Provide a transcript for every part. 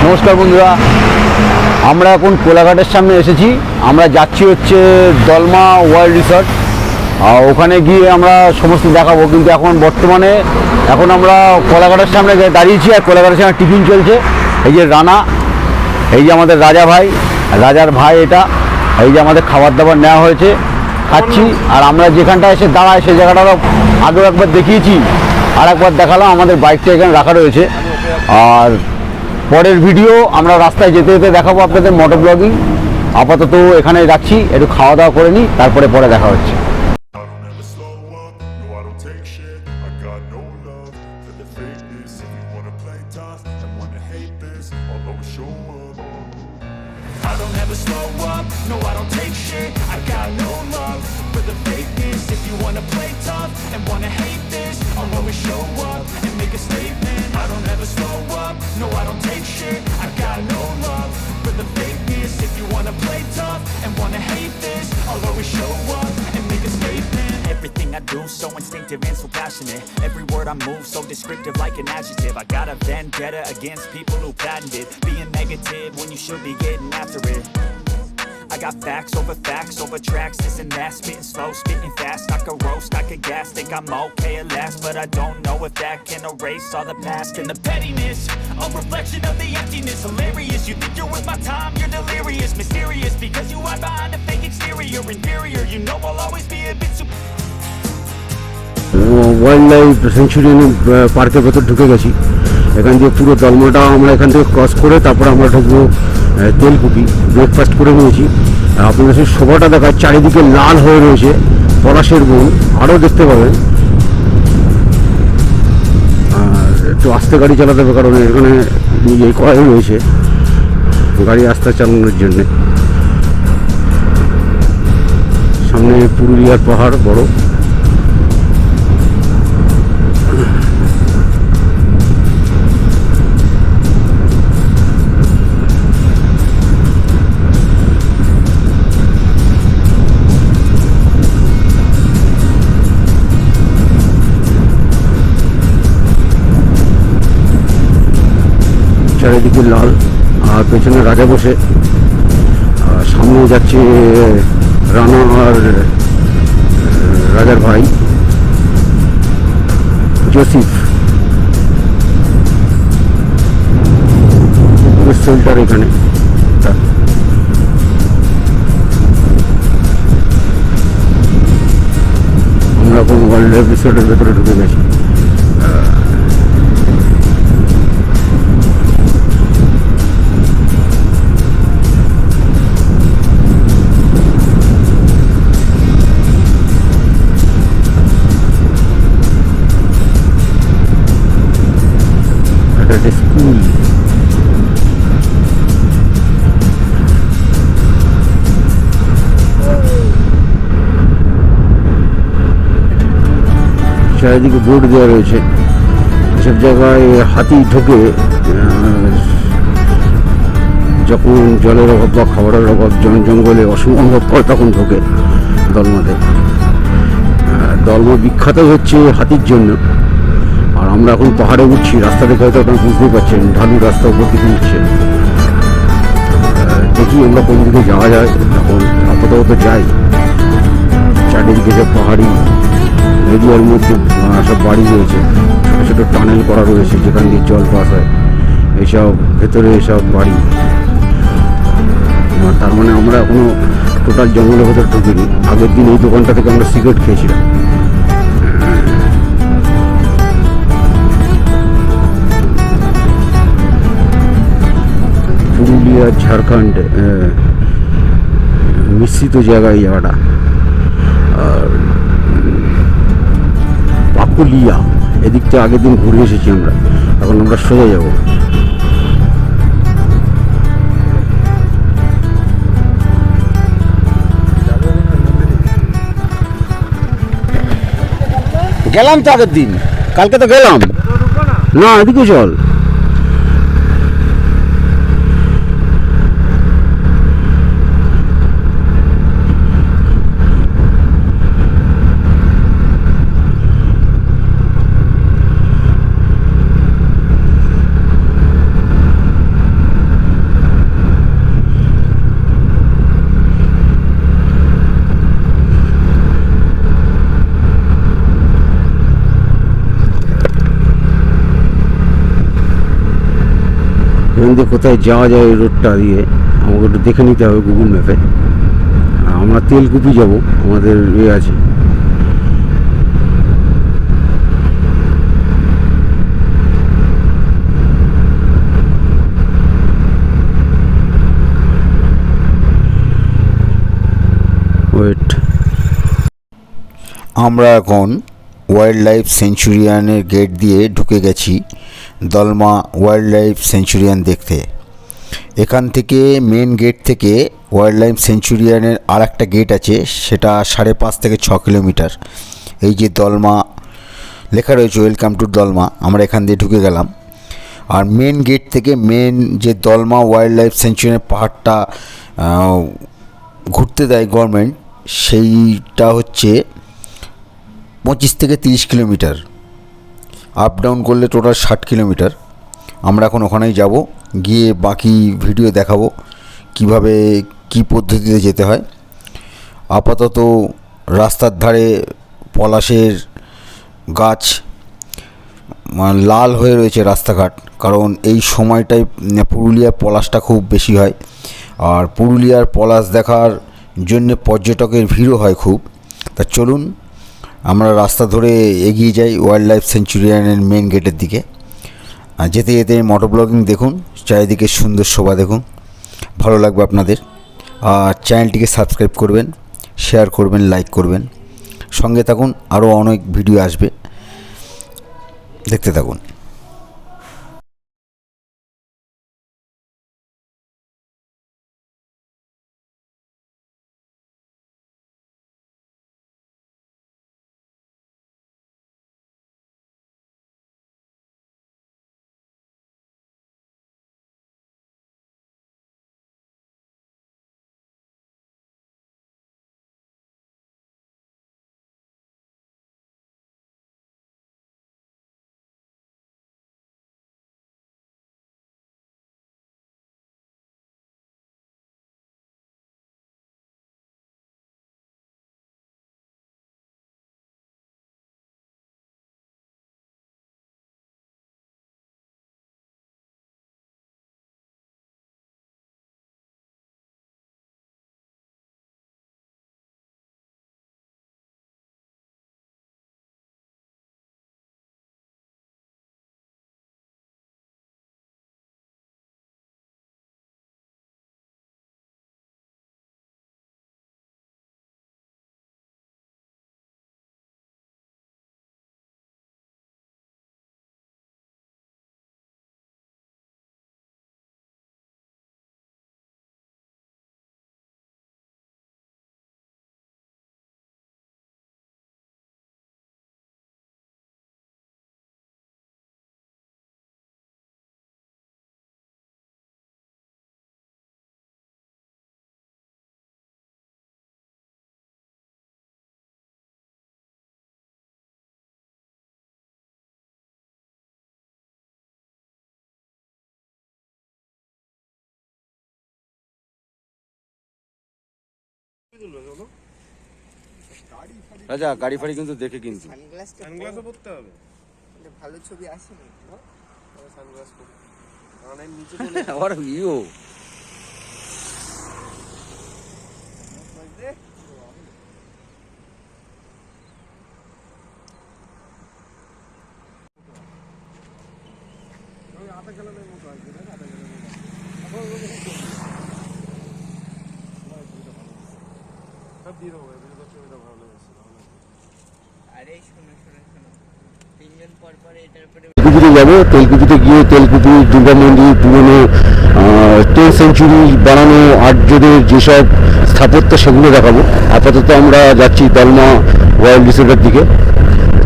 নমস্কার বন্ধুরা, আমরা এখন কোলাঘাটের সামনে এসেছি। আমরা যাচ্ছি হচ্ছে দলমা ওয়াইল্ড রিসর্ট। ওখানে গিয়ে আমরা সমস্ত দেখাবো, কিন্তু এখন বর্তমানে আমরা কোলাঘাটের সামনে দাঁড়িয়েছি আর কোলাঘাটের সামনে টিফিন চলছে। এই যে রানা, এই যে আমাদের রাজার ভাই এটা, এই যে আমাদের খাবার দাবার নেওয়া হয়েছে, খাচ্ছি। আর আমরা যেখানটা এসে দাঁড়াই সেই জায়গাটা আগেও একবার দেখিয়েছি, আর একবার দেখালাম। আমাদের বাইকটা এখানে রাখা রয়েছে। আর পরের ভিডিও আমরা রাস্তায় যেতে যেতে দেখাবো আপনাদের মোটো ব্লগিং। আপাতত এখানে রাখছি, একটু খাওয়া দাওয়া করে নিই, তারপরে পরে দেখা হচ্ছে। I don't ever slow up, no I don't take shit. I got no love for the fakeness. If you wanna play tough and wanna hate this, I'll always show up and make a statement. I don't ever slow up, no I don't take shit. I got no love for the fakeness. If you wanna play tough and wanna hate this, I'll always show up and make a statement. Everything I do so instinctive and so passionate. Every word I move so descriptive like an adjective. I got a vendetta against people who patented being negative when you should be getting after it. I got facts over tracks, this and that. Spitting slow, spitting fast, I could roast, I could gas. Think I'm okay at last, but I don't know if that can erase all the past. And the pettiness, a reflection of the emptiness. Hilarious, you think you're worth my time, you're delirious. Mysterious, because you hide behind a fake exterior. Inferior, you know I'll always be a bit wild life centurion পার্কের ভেতর ঢুকে গেছি। এখান দিয়ে পুরো দলমাটা আমরা এখান থেকে ক্রস করে তারপর আমরা ঢুকবো তেলকুপি। ব্রেকফাস্ট করে নিয়েছি। আপনাদের সেই শোভাটা দেখায়, চারিদিকে লাল হয়ে রয়েছে পলাশের বন, আরও দেখতে পাবেন। আর একটু আস্তে গাড়ি চালাতে হবে, কারণ এখানে নিজেই করাই রয়েছে গাড়ি আস্তে চালানোর জন্যে। সামনে পুরুলিয়ার পাহাড় বড়। চারিদিকে লাল, আর পেছনে রাজা বসে, সামনে যাচ্ছে রানা আর রাজার ভাই জোসিফ। সেন্টার এখানে আমরা কোন ওয়াইল্ড লাইফ রিসোর্টের ভেতরে ঢুকে গেছি। স্কুল, চারিদিকে বোর্ড দেওয়া রয়েছে। এসব জায়গায় হাতি ঢোকে যখন জলের অভাব বা খাবারের অভাব, জঙ্গলে অনুভব করে তখন ঢোকে দলমাতে। দলমা বিখ্যাত হচ্ছে হাতির জন্য। আর আমরা এখন পাহাড়ে উঠছি, রাস্তা দেখে হয়তো আপনারা বুঝতেই পারছেন, ঢালু রাস্তা উপর দিকে উঠছে। দেখি আমরা কোন দিকে যাওয়া যায়। এখন আপাতত যাই। চারিদিকে সব পাহাড়ি এরিয়ার মধ্যে সব বাড়ি রয়েছে, ছোটো ছোটো টানেল করা রয়েছে যেখান দিয়ে জল পাস হয়। এইসব ভেতরে এসব বাড়ি। তার মানে আমরা এখনো টোটাল জঙ্গলের ভেতর ঢুকিনি। আগের দিন এই দোকানটা থেকে আমরা সিগারেট খেয়েছিলাম। পুরুলিয়া ঝাড়খণ্ড মিশ্রিত জায়গায় জায়গাটা। আর পাকুলিয়া এদিকটা আগের দিন ঘুরে এসেছি আমরা, এখন আমরা সোজা যাব। গেলাম তো আগের দিন, কালকে তো গেলাম না। এদিকে চল। এখান দিয়ে কোথায় যাওয়া যায় এই রোডটা দিয়ে আমাকে একটু দেখে নিতে হবে গুগল ম্যাপে। আমরা তেলকুপি যাব, আমাদের আছে। ওয়েট, আমরা এখন ওয়াইল্ড লাইফ সেঞ্চুরিয়ানের গেট দিয়ে ঢুকে গেছি দলমা ওয়াইল্ড লাইফ সেঞ্চুরিয়ান দেখতে। এখান থেকে মেন গেট থেকে ওয়াইল্ড লাইফ সেঞ্চুরিয়ানের আর একটা গেট আছে, সেটা 5.5 থেকে 6 কিলোমিটার। এই যে দলমা লেখা রয়েছে ওয়েলকাম টু দলমা, আমরা এখান দিয়ে ঢুকে গেলাম। আর মেন গেট থেকে মেন যে দলমা ওয়াইল্ড লাইফ সেঞ্চুরিয়ানের পাহাড়টা ঘুরতে দেয় গভর্নমেন্ট, সেইটা হচ্ছে 25 থেকে 30 কিলোমিটার। আপ ডাউন করলে টোটাল 60 কিলোমিটার। আমরা এখন ওখানেই যাব, গিয়ে বাকি ভিডিও দেখাবো কিভাবে কি পদ্ধতিতে যেতে হয়। আপাতত রাস্তার ধারে পলাশের গাছ লাল হয়ে রয়েছে রাস্তাঘাট, কারণ এই সময়টায় পুরুলিয়ার পলাশটা খুব বেশি হয়। আর পুরুলিয়ার পলাশ দেখার জন্য পর্যটকের ভিড়ও হয় খুব। তা চলুন আমরা রাস্তা ধরে এগিয়ে যাই ওয়াইল্ড লাইফ সেঞ্চুরিয়ানের মেন গেটের দিকে। আর যেতে যেতে মোটো ব্লগিং দেখুন, চারিদিকে সুন্দর শোভা দেখুন, ভালো লাগবে আপনাদের। আর চ্যানেলটিকে সাবস্ক্রাইব করবেন, শেয়ার করবেন, লাইক করবেন, সঙ্গে থাকুন, আরও অনেক ভিডিও আসবে, দেখতে থাকুন। রাজা গাড়ি ফাড়ি কিন্তু দেখে কিন্তু সানগ্লাসও পরতে হবে, ভালো ছবি আসেনি সানগ্লাস পরে কানের নিচে আবার ইও আধা গেলানের মতো আসবে না, আধা গেলানের সব দিয়ে দেবো, ছবিটা ভালো লেগেছে। আরে শোনো শোনো শোনো, 3 জন পর পর এটার উপরে তেলকুপিতে যাবো। তেলকুপিতে গিয়ে তেলকুপি দুর্গা মন্দির, পুরনো 10th সেঞ্চুরি বানানো আর্যদের যেসব স্থাপত্য সেগুলো দেখাবো। আপাতত আমরা যাচ্ছি দলমা ওয়াইল্ড রিসোর্টের দিকে।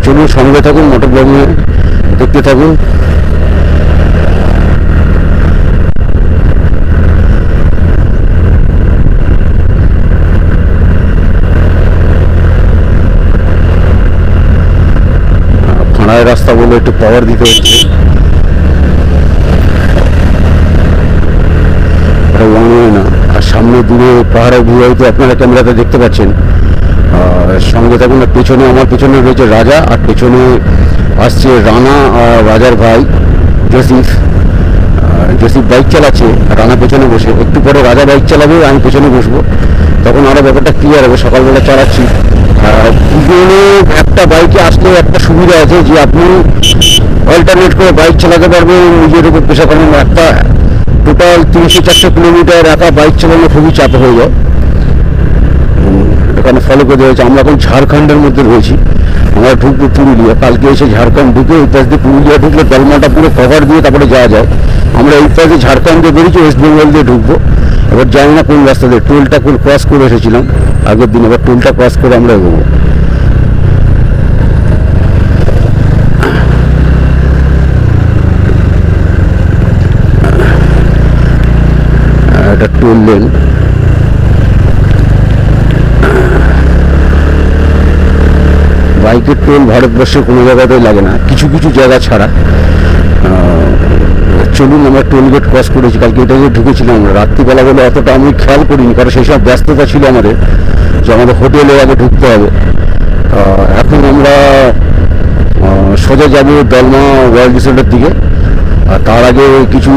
চলুন সঙ্গে থাকুন, মোটো ব্লগে দেখতে থাকুন। ফাঁড়ায় রাস্তা বলে একটু পাওয়ার দিতে হচ্ছে। না, আর সামনে দূরে পাহাড়ের ভিউ হয়তো আপনারা ক্যামেরাতে দেখতে পাচ্ছেন। সঙ্গে থাকুন। পেছনে আমার পেছনে রয়েছে রাজা, আর পেছনে আসছে রানা আর রাজার ভাই জোসেফ। অ্যাগ্রেসিভ বাইক চালাচ্ছে, রানা পেছনে বসে, একটু পরে রাজা বাইক চালাবে, আমি পেছনে বসবো, তখন আরও ব্যাপারটা ক্লিয়ার হবে। সকালবেলা চালাচ্ছি। দুজনে একটা বাইকে আসলে একটা সুবিধা আছে যে আপনি অল্টারনেট করে বাইক চালাতে পারবেন, নিজের উপর পেশা পাবেন। একটা টোটাল 300-400 কিলোমিটার একা বাইক চালানো খুবই চাপ হয়ে যায়। এখানে ফলো করে দেওয়া হয়েছে। আমরা এখন ঝাড়খণ্ডের মধ্যে রয়েছি, আমরা ঢুকবো পুরুলিয়া। কালকে এসে ঝাড়খণ্ড ঢুকে এই পাশ দিয়ে পুরুলিয়া ঢুকলে দলমাটা পুরো কভার দিয়ে তারপরে যাওয়া যায়। আমরা এই পাশে ঝাড়খণ্ড দিয়ে বেরিয়েছি, ওয়েস্ট বেঙ্গল দিয়ে ঢুকবো। এবার জানি না কোন রাস্তা দিয়ে, টোলটা ক্রস করে এসেছিলাম আগের দিন, এবার টোলটা ক্রস করে আমরা এগোবো। এটা টোল লেন। বাইকের টোল ভারতবর্ষে কোনো জায়গাতেই লাগে না, কিছু কিছু জায়গা ছাড়া। চলুন, আমরা টোল গেট ক্রস করেছি। কালকে এটা যে ঢুকেছিলাম আমরা রাত্রিবেলা বলে অতটা আমি খেয়াল করিনি, কারণ সেই সব ব্যস্ততা ছিল আমাদের যে আমাদের হোটেলে আগে ঢুকতে হবে। এখন আমরা সোজা যাবো দলমা ওয়ার্ল্ড রিসোর্টের দিকে। আর তার আগে কিছু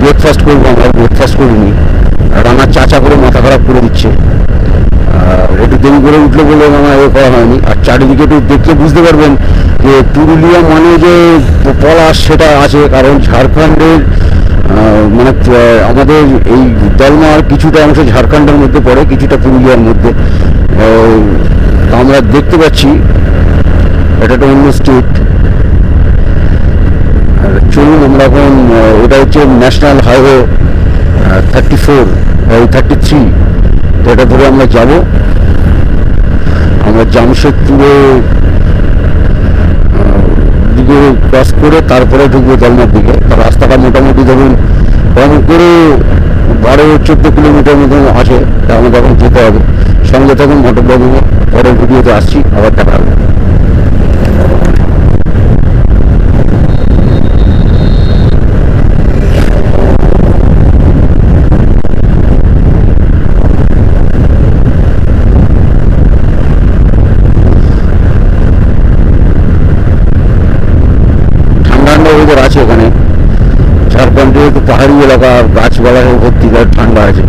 ব্রেকফাস্ট করবো। আমরা ব্রেকফাস্ট করিনি, রান্নার চাচা করে মাথা খারাপ করে দিচ্ছে। একটু দেরি করে উঠলো বলে আমার এ করা হয়নি। আর চারিদিকে একটু দেখলে বুঝতে পারবেন যে পুরুলিয়া মানে যে পলাশ সেটা আছে, কারণ ঝাড়খণ্ডের মানে আমাদের এই দলমার কিছুটা অংশ ঝাড়খণ্ডের মধ্যে পড়ে, কিছুটা পুরুলিয়ার মধ্যে। আমরা দেখতে পাচ্ছি এটা একটা অন্য স্টেট। চলুন আমরা এখন, এটা হচ্ছে ন্যাশনাল হাইওয়ে 34 33, তো এটা ধরে আমরা যাব। আমরা জামশেদপুরে দিকে ক্রস করে তারপরে ঢুকবো দলমার দিকে। রাস্তাটা মোটামুটি ধরুন কম করে 12-14 কিলোমিটার মতো আছে, আমাদের এখন যেতে হবে। সঙ্গে থাকুন, মোটরবাবু পরের ভিডিওতে আসছি, আবার দেখা হবে। আছে এখানে ঝাড়খণ্ডে একটু পাহাড়ি এলাকা, গাছপালা ভর্তি, ঠান্ডা আছে।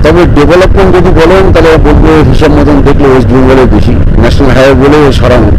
তবে ডেভেলপমেন্ট যদি বলেন তাহলে বলবো হিসাব মতন দেখলে ওয়েস্ট বেঙ্গলে বেশি, ন্যাশনাল হাইওয়ে বলে সরানো।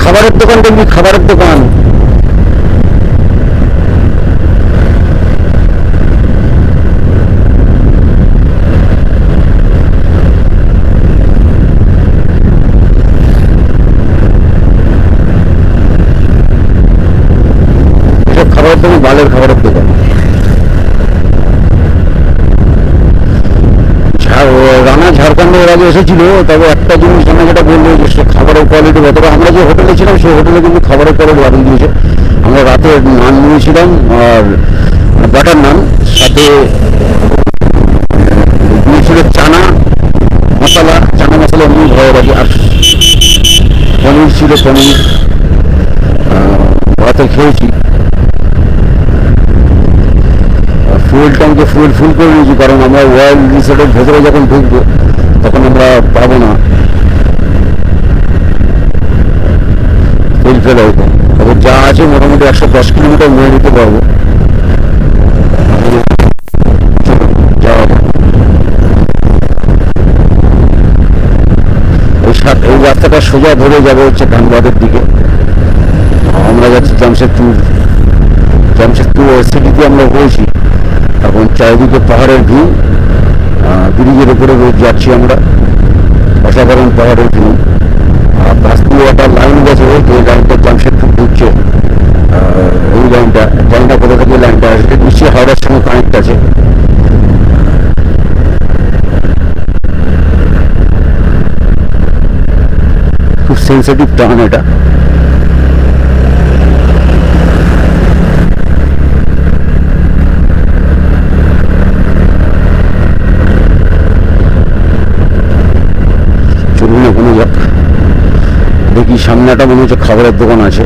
খাবারের দোকান দেখবি, খাবারের দোকান। খাবারের দোকান, বালের খাবারের দোকান। রানা ঝাড়খণ্ডে এর আগে এসেছিল, তবে একটা জিনিস আমরা যেটা বললো যে খাবারের কোয়ালিটি কতটা, আমরা যে হোটেলে ছিলাম সেই হোটেলে কিন্তু খাবারের কোয়ালিটি দারুণ দিয়েছে। আমরা রাতে নান নিয়েছিলাম আর বাটার নান, সাথে দিয়েছিল চানা মশলা এমনি ঘরে বাকি, আর পনির ছিল, পনির ভাতে খেয়েছি। ফুয়েল ট্যাঙ্কে ফুয়েল ফুল করে নিয়েছি, কারণ আমরা ওয়াইল্ড রিসোর্টের ভেতরে যখন ঢুকবো তখন আমরা পাবো না তেল ফেলে হয়তো। তবে যা আছে মোটামুটি 110 কিলোমিটার নিয়ে নিতে পারবো। এই রাস্তাটা সোজা ধরে যাবে হচ্ছে ধানবাদের দিকে। আমরা যাচ্ছি জামশেদপুর সিটিতে আমরা হয়েছি। এখন চারিদিকে পাহাড়ের ভিউ, ব্রিজের উপরে যাচ্ছি আমরা, অসাধারণ পাহাড়ের ভিউ। আর ভাস্তি ওয়াটার লাইন গেছে, এই লাইনটা জামশেদপুর ঢুকছে, এই লাইনটা জানি না কোথা থেকে লাইনটা আসবে, নিশ্চয়ই হাওড়ার সঙ্গে কানেক্ট আছে। খুব সেন্সিটিভ টার্ন এটা। চলুন এখনো যাক, দেখি সামনে একটা মনে হচ্ছে খাবারের দোকান আছে।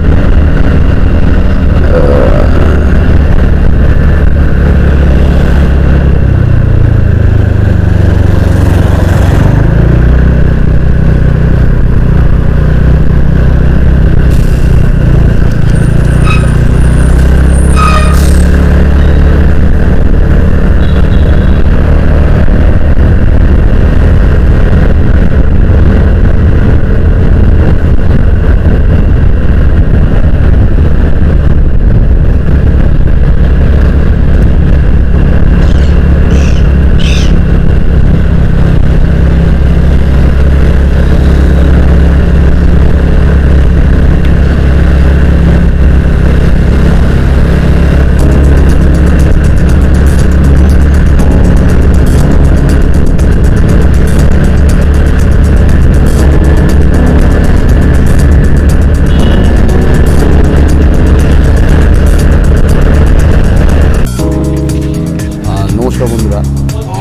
বন্ধুরা,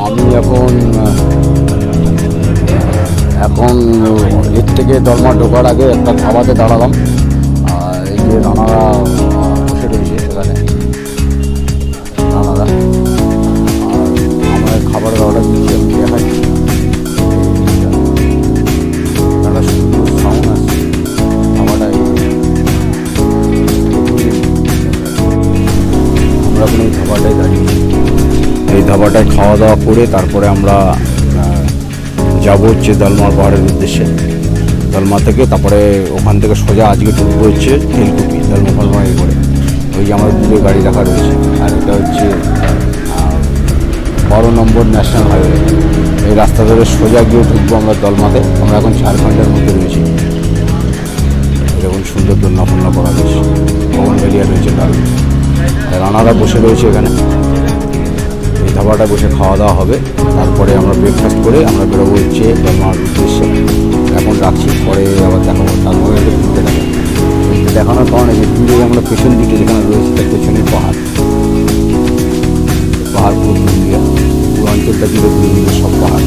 আমি এখন এর থেকে দলমা ঢোকার আগে একটা ধাবাতে দাঁড়ালাম। আর এই যে রানারা বসে রয়েছে সেখানে, রানারা আমার খাবারের অর্ডার দিচ্ছি, আমি দেখাচ্ছি। একটা সুন্দর সাউন্ড আছে ধাবাটায়। আমরা এখন এই ধাবাটায় দাঁড়িয়েছি। এই ধাবাটায় খাওয়া দাওয়া করে তারপরে আমরা যাবো হচ্ছে দলমার পাহাড়ের উদ্দেশ্যে। দলমা থেকে তারপরে ওখান থেকে সোজা আজকে ঢুকবো হচ্ছে তেলকুপি, দলমা ফলমাই করে। ওই যে আমার দূরে গাড়ি রাখা রয়েছে, আর এটা হচ্ছে 12 নম্বর ন্যাশনাল হাইওয়ে। এই রাস্তা ধরে সোজা গিয়ে ঢুকবো আমরা দলমাতে। আমরা এখন ঝাড়খণ্ডের মধ্যে রয়েছি। এরকম সুন্দর দোলনা ফোলনা করা রয়েছে, ভবন বেরিয়া রয়েছে, দারুণ। রানারা বসে রয়েছে এখানে। এই ধাবাটা বসে খাওয়া দাওয়া হবে, তারপরে আমরা ব্রেকফাস্ট করে আমরা বেরোবো হচ্ছে দলমার উদ্দেশ্যে। এখন রাখছি, পরে আবার দেখাবো। তারপরে ঘুরতে থাকে, ঘুরতে দেখানোর কারণে যে দূরে আমরা পেছন দিকে যেখানে রয়েছে তার পেছনে পাহাড় পুরো পুরুলিয়া, পুরো অঞ্চলটা জুড়ে পুরুলিয়া সব পাহাড়।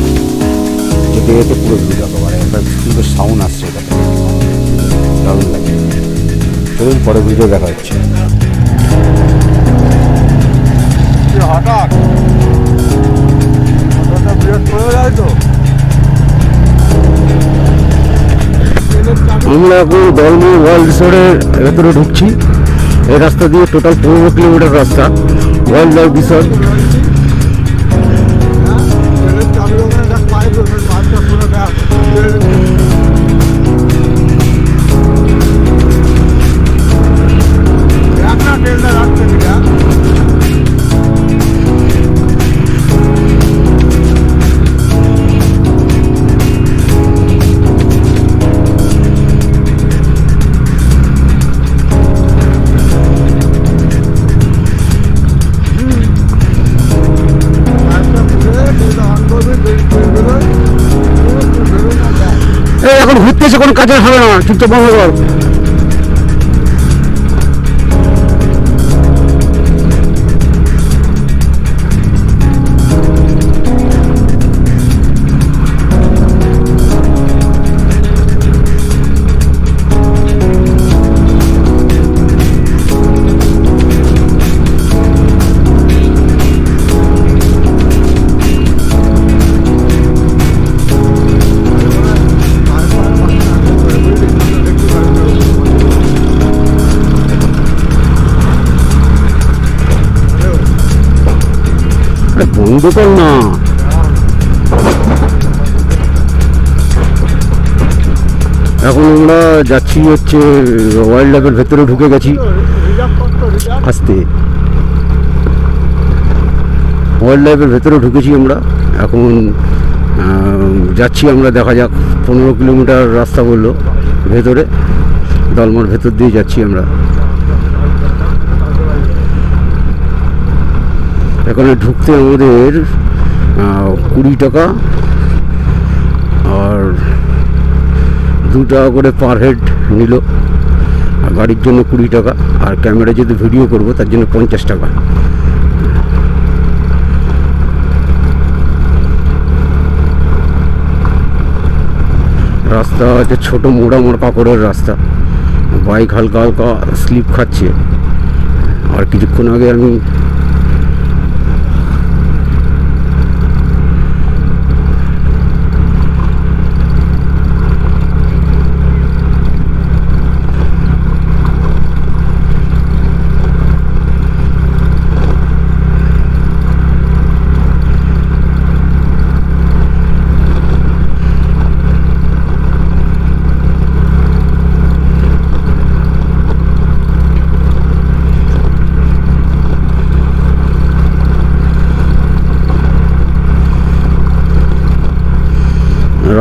যেতে যেতে পুরো ভিড় একেবারে একটা সুন্দর সাউন্ড আসছে, এটাতে দারুণ লাগে। চলুন পরে ভিডিও দেখা হচ্ছে। হঠাৎ বিরাট পড়ে যায় তো। আমরা এখন দলমা ওয়ার্ল্ড রিসোর্টের ভেতরে ঢুকছি। এই রাস্তা দিয়ে টোটাল 15 কিলোমিটার রাস্তা ওয়ার্ল্ড লাইফ রিসোর্ট। এখন ঘুরতে এসে কোনো কাজে হবে না, চুপচাপ বন্ধ কর। আরে বন্ধ কর না। এখন আমরা যাচ্ছি হচ্ছে ওয়াইল্ড লাইফের ভেতরে ঢুকে গেছি আস্তে। ওয়াইল্ড লাইফের ভেতরে ঢুকেছি আমরা এখন। যাচ্ছি আমরা, দেখা যাক। 15 কিলোমিটার রাস্তা বললো ভেতরে, দলমার ভেতর দিয়ে যাচ্ছি আমরা। এখানে ঢুকতে আমাদের 20 টাকা আর 2 টাকা করে পার হেড নিল। গাড়ির জন্য 20 টাকা, আর ক্যামেরা যদি ভিডিও করব তার জন্য 50 টাকা। রাস্তা হচ্ছে ছোটো মোড়া কাপড়ের রাস্তা, বাইক হালকা হালকা স্লিপ খাচ্ছে। আর কিছুক্ষণ আগে আমি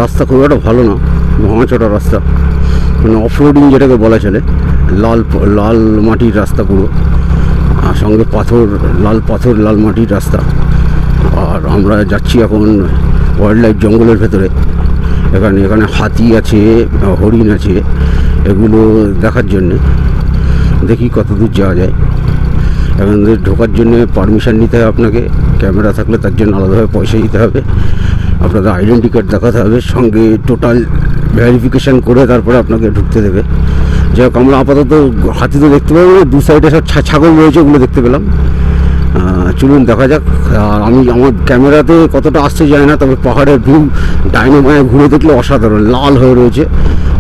রাস্তা খুব একটা ভালো না, ভাঙাচোটা রাস্তা, মানে অফরোডিং যেটাকে বলা চলে। লাল মাটির রাস্তা পুরো, আর সঙ্গে পাথর, লাল পাথর, লাল মাটির রাস্তা। আর আমরা যাচ্ছি এখন ওয়াইল্ড লাইফ জঙ্গলের ভেতরে। এখানে হাতি আছে, হরিণ আছে, এগুলো দেখার জন্যে। দেখি কত দূর যাওয়া যায়। এখান থেকে ঢোকার জন্যে পারমিশন নিতে হবে আপনাকে, ক্যামেরা থাকলে তার জন্য আলাদাভাবে পয়সা দিতে হবে। আপনাদের আইডেন্টি কার্ড দেখাতে হবে, সঙ্গে টোটাল ভেরিফিকেশান করে তারপরে আপনাকে ঢুকতে দেবে। যাই হোক, আমরা আপাতত হাতি তো দেখতে পাবো, 2 সাইডে সব ছাগল রয়েছে, ওগুলো দেখতে পেলাম। চলুন দেখা যাক। আর আমার ক্যামেরাতে কতটা আসতে যায় না, তবে পাহাড়ের ভিউ ডাইনোমায় ঘুরে দেখলে অসাধারণ, লাল হয়ে রয়েছে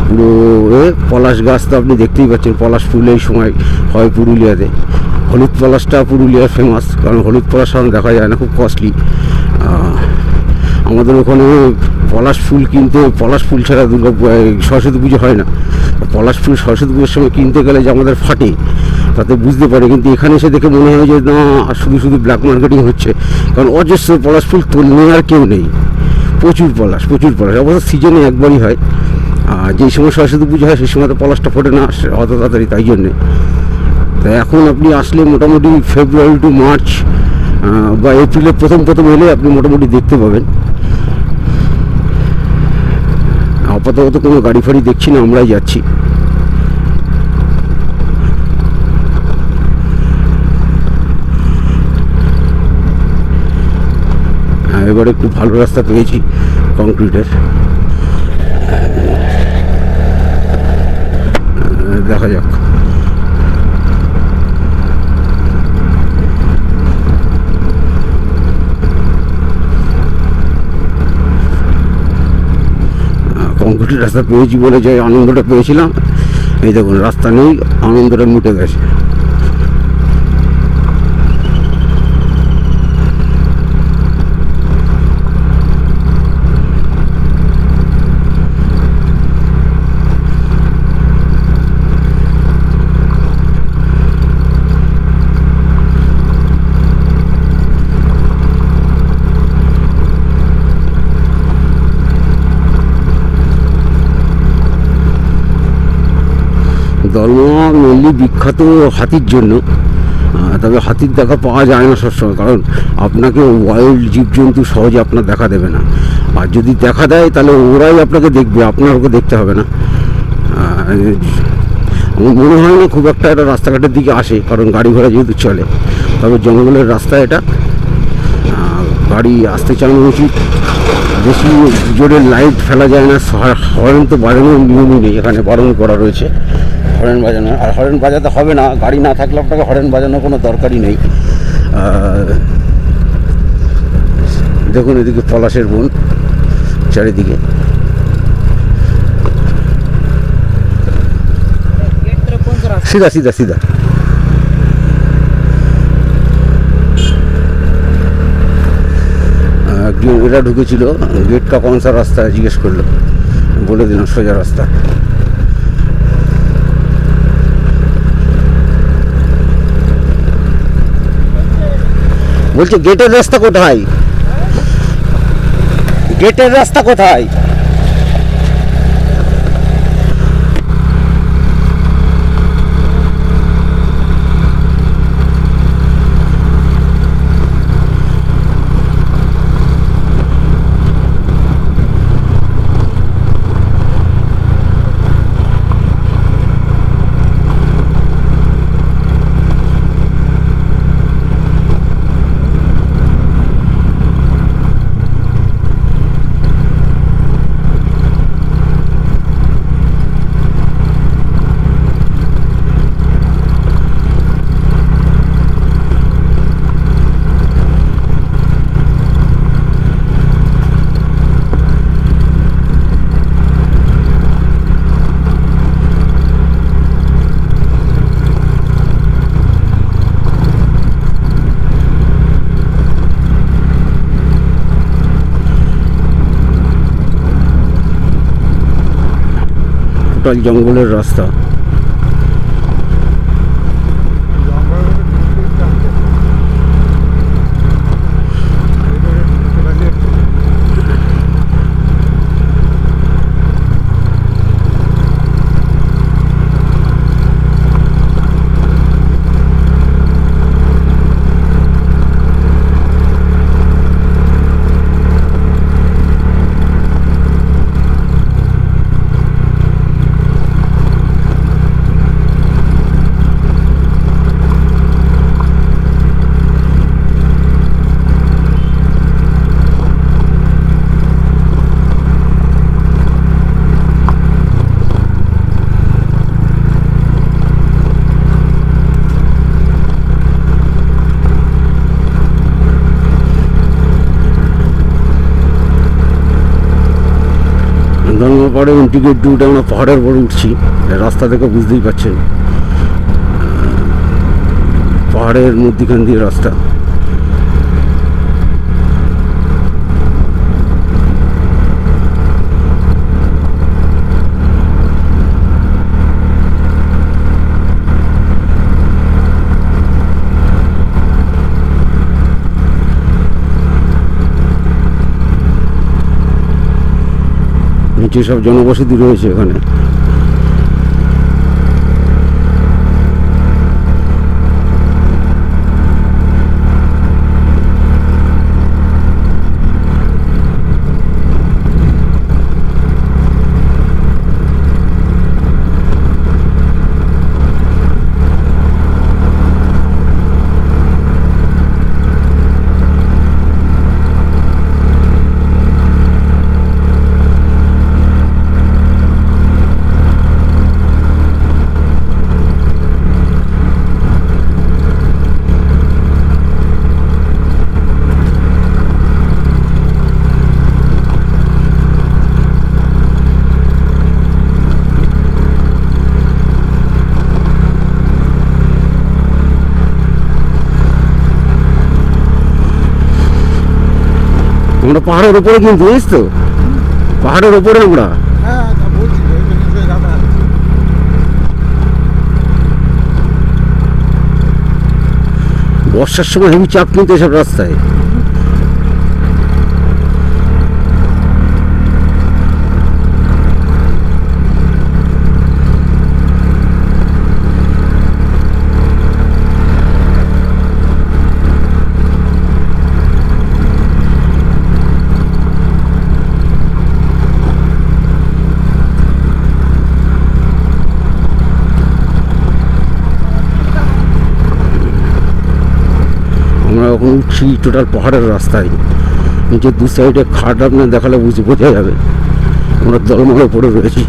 পুরো। পলাশ গাছ তো আপনি দেখতেই পাচ্ছেন, পলাশ ফুল এই সময় হয় পুরুলিয়াতে। হলুদ পলাশটা পুরুলিয়ার ফেমাস, কারণ হলুদ পলাশ সাধারণত দেখা যায় না, খুব কস্টলি। আমাদের ওখানে পলাশ ফুল কিনতে, পলাশ ফুল ছাড়া সরস্বতী পুজো হয় না। পলাশ ফুল সরস্বতী পুজোর সময় কিনতে গেলে যে আমাদের ফাটে, তাতে বুঝতে পারে। কিন্তু এখানে এসে দেখে মনে হয় যে না, শুধু ব্ল্যাক মার্কেটিং হচ্ছে, কারণ অজস্র পলাশ ফুল নেওয়ার কেউ নেই। প্রচুর পলাশ। অবশ্য সিজনে একবারই হয়, আর যেই সময় সরস্বতী পুজো হয় সেই সময় তো পলাশটা ফোটে না অত তাড়াতাড়ি, তাই জন্যে। তাই এখন আপনি আসলে মোটামুটি ফেব্রুয়ারি টু মার্চ বা এপ্রিলের প্রথম এলে আপনি মোটামুটি দেখতে পাবেন। আপাতত কোনো গাড়ি ফাড়ি দেখছি না, আমরাই যাচ্ছি। এবার একটু ভালো রাস্তা পেয়েছি কংক্রিটের, দেখা যাক। কংক্রিটের রাস্তা পেয়েছি বলে যে আনন্দটা পেয়েছিলাম, এই দেখুন রাস্তা নেই, আনন্দটা মিটে গেছে। দলমা মেনলি বিখ্যাত হাতির জন্য, তবে হাতির দেখা পাওয়া যায় না সবসময়, কারণ আপনাকে ওয়াইল্ড জীবজন্তু সহজে আপনার দেখা দেবে না। আর যদি দেখা দেয় তাহলে ওরাই আপনাকে দেখবে, আপনার ওকে দেখতে হবে না। আমার মনে হয় না খুব একটা এটা রাস্তাঘাটের দিকে আসে, কারণ গাড়ি ঘোড়া যেহেতু চলে। তবে জঙ্গলের রাস্তা এটা, গাড়ি আসতে চালানো উচিত। বেশি জোরে লাইট ফেলা যায় না, হর্ন তো বাজানোর নিয়মই নেই, এখানে বারণ করা রয়েছে হর্ন বাজানো। আর হর্ন বাজাতে হবে না, গাড়ি না থাকলে আপনাকে হর্ন বাজানোর কোনো দরকারই নেই। দেখুন এদিকে পলাশের বন চারিদিকে। সিধা সিধা সিধা। এরা ঢুকেছিল, গেট কা কোন সা রাস্তা জিজ্ঞেস করলো, বলে দিলাম সোজা রাস্তা। বলছে গেটের রাস্তা কোথায়, গেটের রাস্তা কোথায়? টোটাল জঙ্গলের রাস্তা। পাহাড়ে টিকিট উঠে আমরা পাহাড়ের উপরে উঠছি, রাস্তা থেকে বুঝতেই পারছেন পাহাড়ের মধ্যিখান দিয়ে রাস্তা। নিচে সব জনবসতি রয়েছে এখানে। আমরা পাহাড়ের উপরে, কিন্তু বুঝিস তো, পাহাড়ের উপরে আমরা। বর্ষার সময় হেভি চাপ কিন্তু এসব রাস্তায়। আমরা এখন উঠছি টোটাল পাহাড়ের রাস্তায়, নিচের দু সাইডে খাট আপনার দেখালে বোঝা যাবে আমরা দলমলে পড়ে রয়েছি।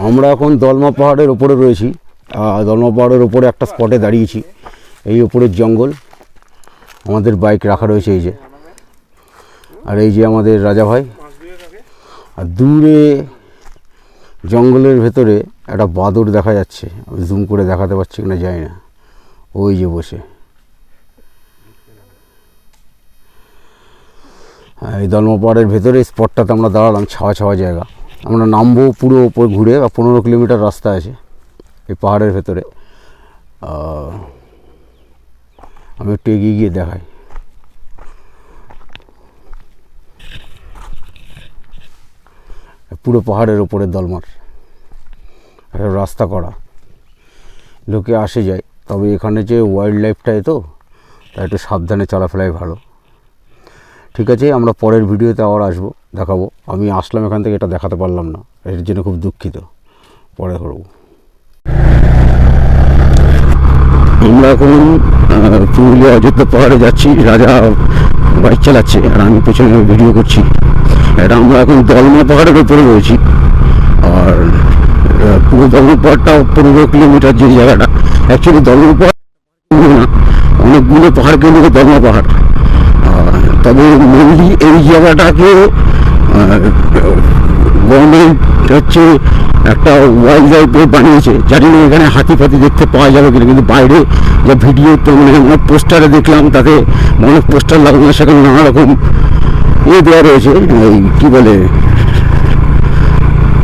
আমরা এখন দলমা পাহাড়ের ওপরে রয়েছি। দলমা পাহাড়ের ওপরে একটা স্পটে দাঁড়িয়েছি। এই ওপরের জঙ্গল, আমাদের বাইক রাখা রয়েছে এই যে, আর এই যে আমাদের রাজা ভাই। আর দূরে জঙ্গলের ভেতরে একটা বাদর দেখা যাচ্ছে, আমি জুম করে দেখাতে পারছি কিনা জানি না। ওই যে বসে, এই দলমা পাহাড়ের ভেতরে স্পটটাতে আমরা দাঁড়ালাম, ছাওয়া ছাওয়া জায়গা। আমরা নামবো পুরো ওপর ঘুরে, 15 কিলোমিটার রাস্তা আছে এই পাহাড়ের ভেতরে। আমি একটু এগিয়ে গিয়ে দেখাই। পুরো পাহাড়ের ওপরে দলমার একটা রাস্তা করা, লোকে আসে যায়। তবে এখানে যে ওয়াইল্ড লাইফটাই তো, তাই একটু সাবধানে চলাফেরাই ভালো। ঠিক আছে, আমরা পরের ভিডিওতে আবার আসবো, দেখাবো। আমি আসলাম এখান থেকে, এটা দেখাতে পারলাম না, এর জন্য খুব দুঃখিত, পরে করব। আমরা এখন পুরুলিয়া অযোধ্যা পাহাড়ে যাচ্ছি। রাজা বাইক চালাচ্ছে আর আমি পেছনে ভিডিও করছি। এটা আমরা এখন দলমা পাহাড়ের উপরে রয়েছি। আর পুরো দলমা পাহাড়টা 15 কিলোমিটার যে জায়গাটা, অ্যাকচুয়ালি দলমা পাহাড় না, অনেকগুলো পাহাড়কে নিয়ে দলমা পাহাড়। তবে মেনলি এই জায়গাটাকে গভর্নমেন্ট হচ্ছে একটা ওয়াইল্ড লাইফে বানিয়েছে। জানি না এখানে হাতি ফাতি দেখতে পাওয়া যাবে কিনা, কিন্তু বাইরে যা ভিডিও তো মানে আমরা পোস্টারে দেখলাম, তাতে অনেক পোস্টার লাগানো, সেখানে নানা রকম দেওয়া রয়েছে, এই কী বলে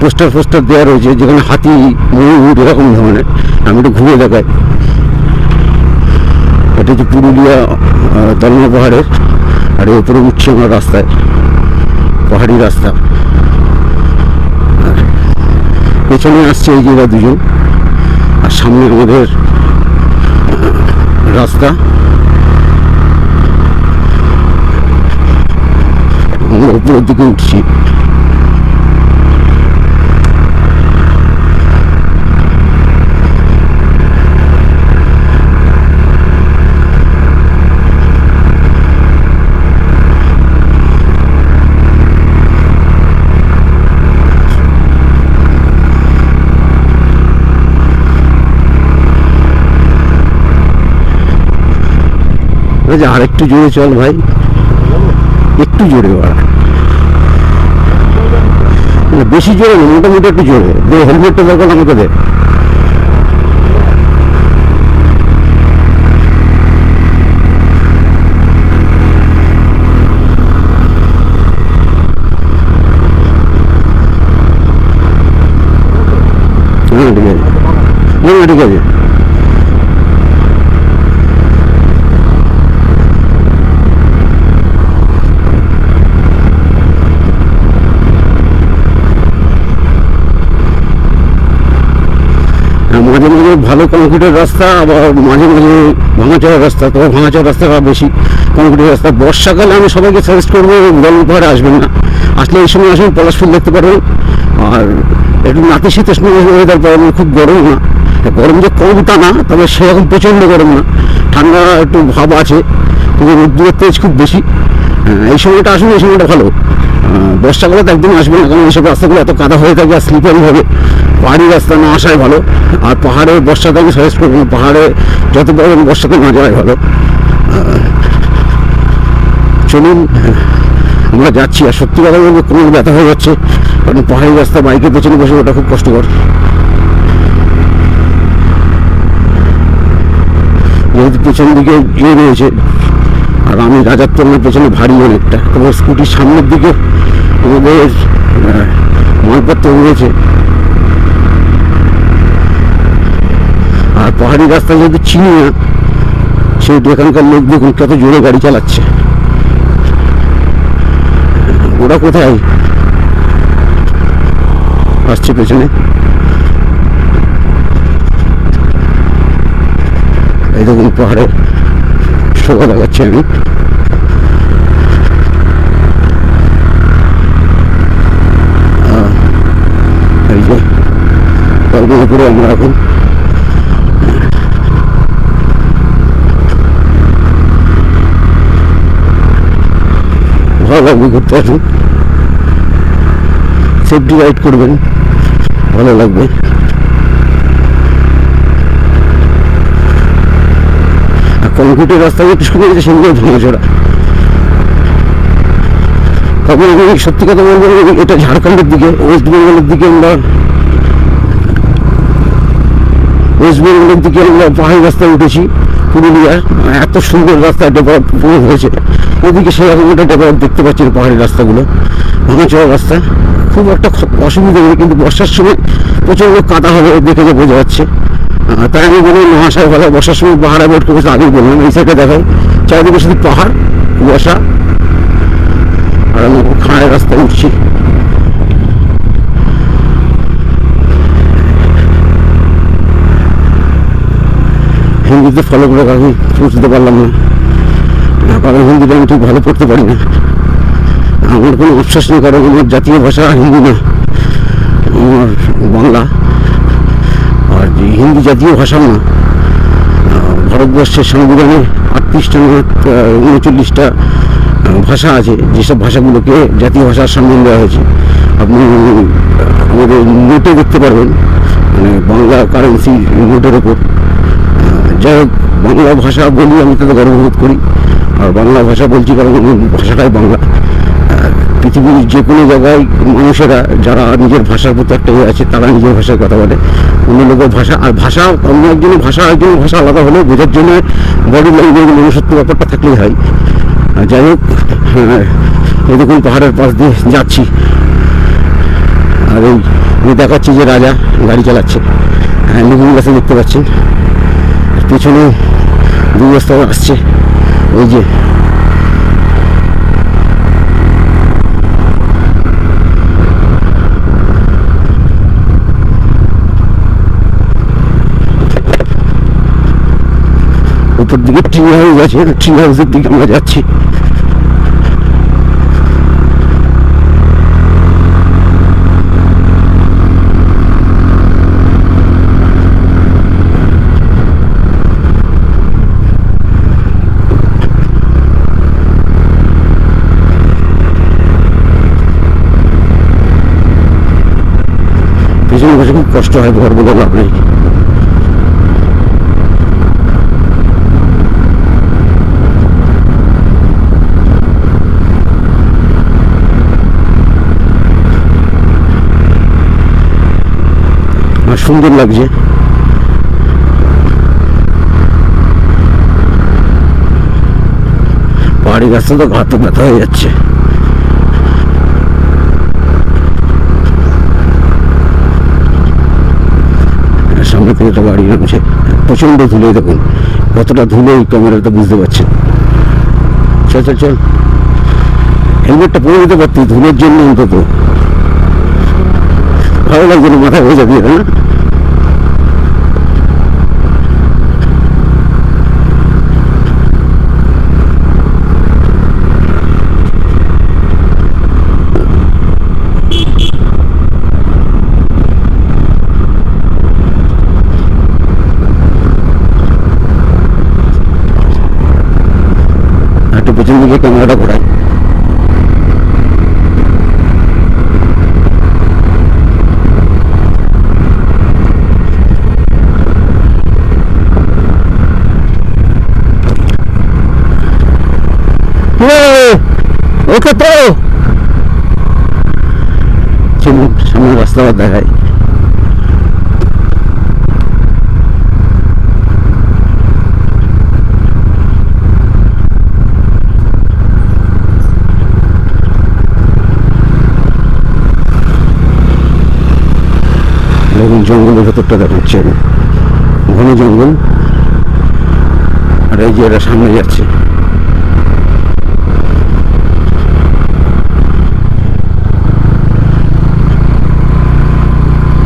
পোস্টার দেওয়া রয়েছে, যেখানে হাতি, ময়ূর এরকম ধরনের। আমি একটু ঘুরে দেখাই। এটা হচ্ছে পুরুলিয়া দলমা পাহাড়ের, আর এর উপরে উঠছি আমরা রাস্তায়, পাহাড়ি রাস্তা। আর পেছনে আসছে এই জায়গা দুজন, আর সামনে আমাদের রাস্তা। আমরা উপরের দিকে উঠছি। আর একটু জোরে চল ভাই, একটু জোরে বাড়া, বেশি জোরে না, মোটামুটি একটু জোরে দে। হেলমেটটা দরকার আমাকে দে। হ্যাঁ ঠিক আছে, হ্যাঁ ঠিক আছে। মাঝে মাঝে ভালো কংক্রিটের রাস্তা, আবার মাঝে মাঝে ভাঙাচোরা রাস্তা। তবে ভাঙাচোরা রাস্তাটা বেশি, কংক্রিটের রাস্তা। বর্ষাকালে আমি সবাইকে সাজেস্ট করবো দলমা পাহাড়ে আসবেন না, আসলে এই সময় আসবেন, পলাশফুল দেখতে পারবেন। আর একটু নাতিশীতোষ্ণ ওয়েদার পাবেন, খুব গরম না, গরম যে কম তা না, তবে সেরকম প্রচণ্ড গরম না, ঠান্ডা একটু ভাব আছে, কিন্তু রোদ্দুরের তেজ খুব বেশি। এই সময়টা আসুন, এই সময়টা ভালো। বর্ষাকালে তো একদম আসবেন না, কারণ এইসব রাস্তাগুলো এত কাদা হয়ে থাকে আর স্লিপারি হবে। পাহাড়ি রাস্তা না আসাই ভালো। আর পাহাড়ে বর্ষাতে আমি সাজেস্ট করবো না, পাহাড়ে যত পারবেন বর্ষাতে না যাওয়াই ভালো। চলুন আমরা যাচ্ছি। আর সত্যি কথা বলবো, কোমর ব্যথা হয়ে যাচ্ছে, কারণ পাহাড়ি রাস্তা বাইকের পেছনে বসে ওটা খুব কষ্টকর। যেহেতু পেছন দিকে রয়েছে, আর আমি রাজার তলার পেছনে ভারী অনেকটা, তবে স্কুটির সামনের দিকে আমাদের মালপত্র রয়েছে। আর পাহাড়ি রাস্তা যেহেতু চিনি না, সেহেতু এখানকার লোক দেখুন কত জোরে গাড়ি চালাচ্ছে। ওরা কোথায় আসছে পেছনে? এই দেখুন পাহাড়ে শোভা দেখাচ্ছি আমি। এই যে তারপর উপরে আমরা এখন ভালো লাগবে ঘুরতে আসুন। সেফটি রাইড করবেন, ভালো লাগবে। আর কংক্রিটের রাস্তাগুলো একটু শুরু হয়েছে, সেগুলো ভাঙাচোরা। তবে আমি সত্যি কথা বলবো, এটা ঝাড়খণ্ডের দিকে, ওয়েস্ট বেঙ্গলের দিকে আমরা পাহাড়ি রাস্তায় উঠেছি পুরুলিয়ার। এত সুন্দর রাস্তা ডেভেলপ হয়েছে, ওদিকে সেরকম একটা ডেভেলপ দেখতে পাচ্ছি না। পাহাড়ি রাস্তাগুলো ভাঙাচোরা রাস্তা, খুব একটা অসুবিধা নেই, কিন্তু বর্ষার সময় প্রচণ্ড কাদা হবে দেখে যে বোঝা যাচ্ছে। তাই আমি বলি মহাশয় ভালো, বর্ষার সময় পাহাড়ে বোট করেছে, আগেই বললাম। এই সাইডে দেখাই চারিদিকে শুধু পাহাড়, কুয়াশা, আর আমি খাঁড়ের রাস্তায় উঠছি। হিন্দিতে ফলো করে আমি পৌঁছতে পারলাম না, কারণ হিন্দিটা আমি ঠিক ভালো পড়তে পারি না। আমার কোনো অবশ্বাস নেই, কারণ আমার জাতীয় ভাষা হিন্দি না, আমার বাংলা। আর যে হিন্দি জাতীয় ভাষা না, ভারতবর্ষের সংবিধানে 38টা না 39টা ভাষা আছে, যেসব ভাষাগুলোকে জাতীয় ভাষার সম্মান দেওয়া হয়েছে। আপনি আমাদের নোটে দেখতে পারবেন, মানে বাংলা কারেন্সি নোটের ওপর। যাই হোক, বাংলা ভাষা বলি আমি তাতে গর্ববোধ করি, আর বাংলা ভাষা বলছি কারণ আমার ভাষাটাই বাংলা। পৃথিবীর যে কোনো জায়গায় মানুষেরা যারা নিজের ভাষার প্রতি একটা আছে, তারা নিজের ভাষায় কথা বলে, অন্য লোকের ভাষা। আর ভাষা অন্য একজনের ভাষা একজনের ভাষা আলাদা হলে বোঝার জন্য বডি ল্যাঙ্গুয়েজ মনুষ্যত্ব ব্যাপারটা থাকলেই হয়। যাই হোক, এই দেখুন পাহাড়ের পাশ দিয়ে যাচ্ছি, আর এই দেখাচ্ছি যে রাজা গাড়ি চালাচ্ছে। লিভিং গ্লাসে দেখতে পাচ্ছেন, পিছনে দুই রাস্তা আসছে, ওই যে উপর দিকে ট্রি হাউস আছে, ট্রি হাউসের দিকে আমরা যাচ্ছি। পিছনে বসে খুব কষ্ট হয়, ঘর বলে লাভ নেই। সুন্দর লাগছে, পাহাড়ি রাস্তা তো ঘাত ব্যথা হয়ে যাচ্ছে। সামনে থেকে একটা গাড়ি নামছে, প্রচন্ড ধুলো, দেখুন কতটা ধুলো, এই ক্যামেরাতে বুঝতে পারছেন। চল চল চল, হেলমেটটা পরে দিতে পারতি ধুলোর জন্য, অন্তত ভালো লাগছে না, মাথায় হয়ে যাবে। হ্যাঁ, একটু পেছন দিকে ক্যামেরাটা ঘোরাই। ওকে তো চলুন সামনে রাস্তা দেখায়। দেখুন জঙ্গলের ভেতরটা দেখাচ্ছে, ঘন জঙ্গল, আর এই যে এরা সামনে যাচ্ছে।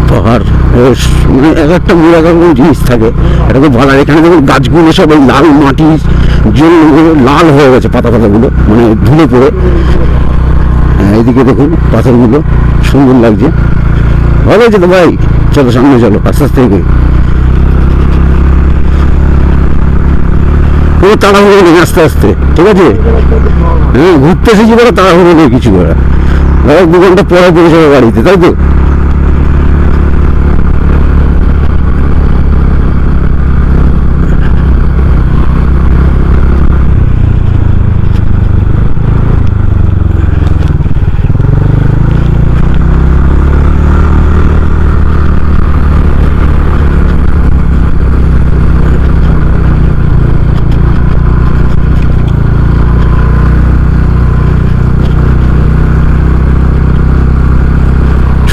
পাহাড় মানে এক একটা মোড় এক রকম জিনিস থাকে, এটা খুব ভালো। এখানে দেখুন গাছগুলো সব এই লাল মাটির জন্য লাল হয়ে গেছে, পাতা পাতাগুলো মানে ধুলে পড়ে। এইদিকে দেখুন পাথরগুলো সুন্দর লাগছে, ভালো হয়েছে তো ভাই। চলো সামনে চলো, আস্তে আস্তে এগোই, কোনো তাড়াহুড়ো নেই, আস্তে আস্তে, ঠিক আছে? হ্যাঁ, ঘুরতে এসেছি বলে তাড়াহুড়ো নেই কিছু করা। 2 ঘন্টা পরে পৌঁছে যাবে বাড়িতে, তাই তো?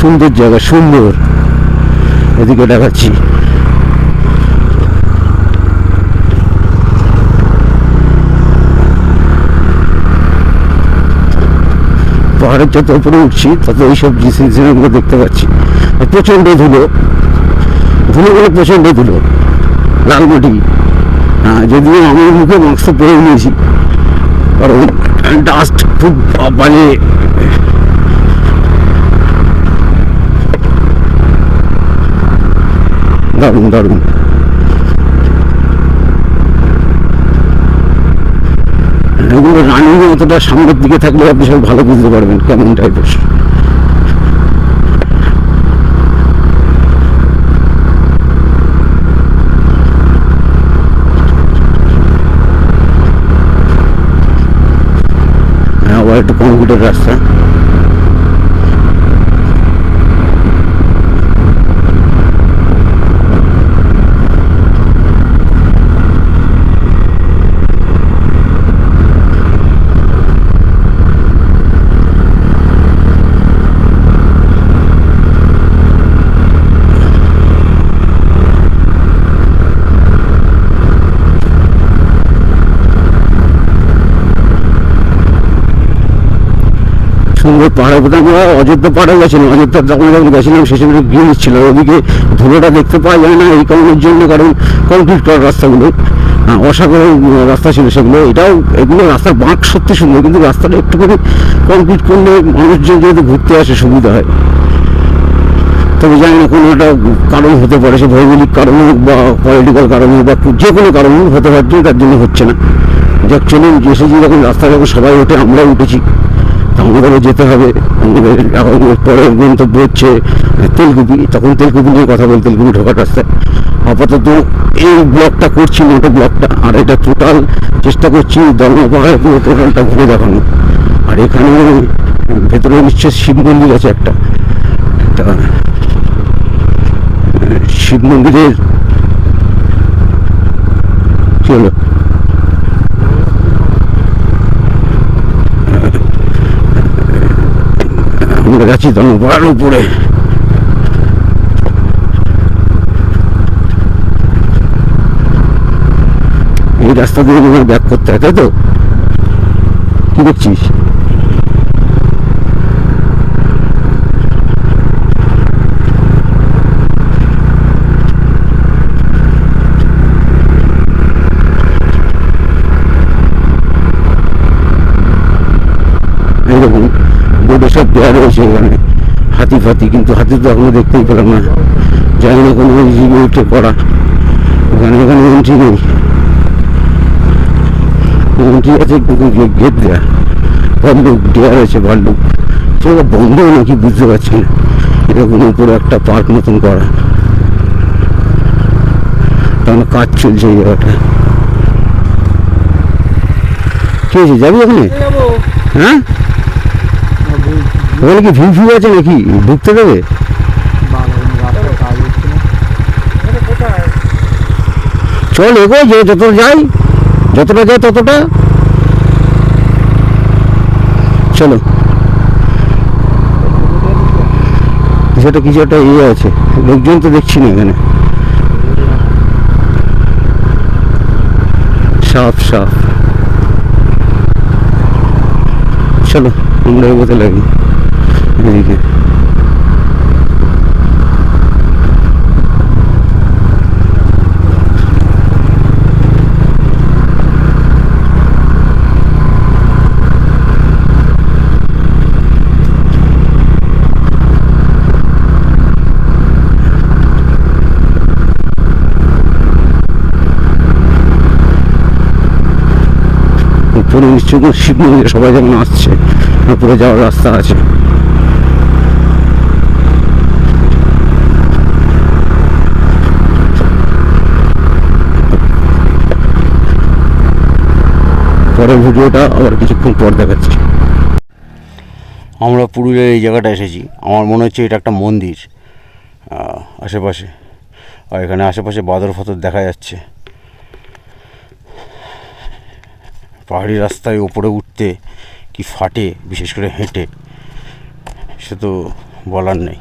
সুন্দর জায়গা, সুন্দর। এদিকে দেখাচ্ছি। পাহাড়ের যত উপরে উঠছি তত এইসব জিনিসগুলো দেখতে পাচ্ছি। আর প্রচণ্ড ধুলো, ধুলোগুলো প্রচণ্ড ধুলো, লাল মাটি। যদিও আমি মুখে মাস্ক পরে নিয়েছি, কারণ ডাস্ট খুব বাজে। দারুণ দারুণ। এগুলো রানিং অতটা সামনের দিকে থাকলে আপনি সব ভালো বুঝতে পারবেন কেমন টাইপের। আবার একটু কংক্রিটের রাস্তা। সুন্দর পাহাড়ের প্রতি আমরা অযোধ্যা পাহাড়ে গেছিলাম। অযোধ্যা যখন গেছিলাম সে সময় গ্রিন ছিল, ওদিকে ধুলোটা দেখতে পাওয়া যায় না এই কারণের জন্য, কারণ কংক্রিট করা রাস্তাগুলো অসাধারণ রাস্তা ছিল সেগুলো। এগুলো রাস্তার বাঁক সত্যি সুন্দর, কিন্তু রাস্তাটা একটুখানি কংক্রিট করলে মানুষজন যেহেতু ঘুরতে আসে সুবিধা হয়। তবে জানি না কোনো একটা কারণ হতে পারে, সে ভৌগোলিক কারণ হোক বা পলিটিক্যাল কারণ হোক বা যে কোনো কারণ হতে পারছে, তার জন্য হচ্ছে না। যাক চলুন, এসেছি যখন রাস্তা যখন সবাই ওঠে আমরাও উঠেছি, আমাদেরও যেতে হবে। আমাদের এখন পরের গন্তব্য হচ্ছে তেলকুপি। তখন তেলকুপি নিয়ে কথা বল, তেলকুপি ঢোকার রাস্তায়। আপাতত এই ব্লকটা করছি, মোটো ব্লকটা, আর এটা টোটাল চেষ্টা করছি দলমা পাহাড়ে পুরো টোটালটা ঘুরে দেখানো। আর এখানে ভেতরে নিশ্চয় শিব মন্দির আছে একটা, শিব মন্দিরের কি হলো, আমরা যাচ্ছি দলমা পাহাড়ের উপরে। এই রাস্তা দিয়ে মনে হয় ব্যাক করতে হয়, তাই তো? কি দেখছিস? এইরকম বোর্ডে সব দেওয়া রয়েছে এখানে, হাতি ফাতি, কিন্তু হাতি তো এখনো দেখতেই পেলাম না। জানি না কোনো জিবি উঠে পড়া। এখানে এন্ট্রি নেই, এন্ট্রি আছে কিন্তু গেট দেওয়া। ভাল্লুক দেওয়া রয়েছে, ভাল্লুক সেটা বন্ধ নাকি বুঝতে পারছি না। এরকম উপরে একটা পার্ক মতন করা, তখন কাজ চলছে এই জায়গাটা। কি হয়েছে, যাবি ওখানে? হ্যাঁ, ওখানে কি ভিউ ফিউ আছে নাকি, ঢুকতে দেবে? চল এগো, যে যতটা যাই ততটা চলো। সেটা কিছু একটা ইয়ে আছে, লোকজন তো দেখছি না এখানে, সাফ সাফ। চলো আমরা এগোতে লাগি এদিকে। উপরে নিশ্চয় কোনো শিব মন্দিরে সবাই যেমন আসছে, উপরে যাওয়ার রাস্তা আছে। পরের ভিডিওটা আবার কিছুক্ষণ পর দেখাচ্ছি। আমরা পুরুলিয়ার এই জায়গাটা এসেছি, আমার মনে হচ্ছে এটা একটা মন্দির আশেপাশে, আর এখানে আশেপাশে বাদর ফাদর দেখা যাচ্ছে। পাহাড়ি রাস্তায় উপরে উঠতে কি ফাটে, বিশেষ করে হেঁটে, সে তো বলার নেই।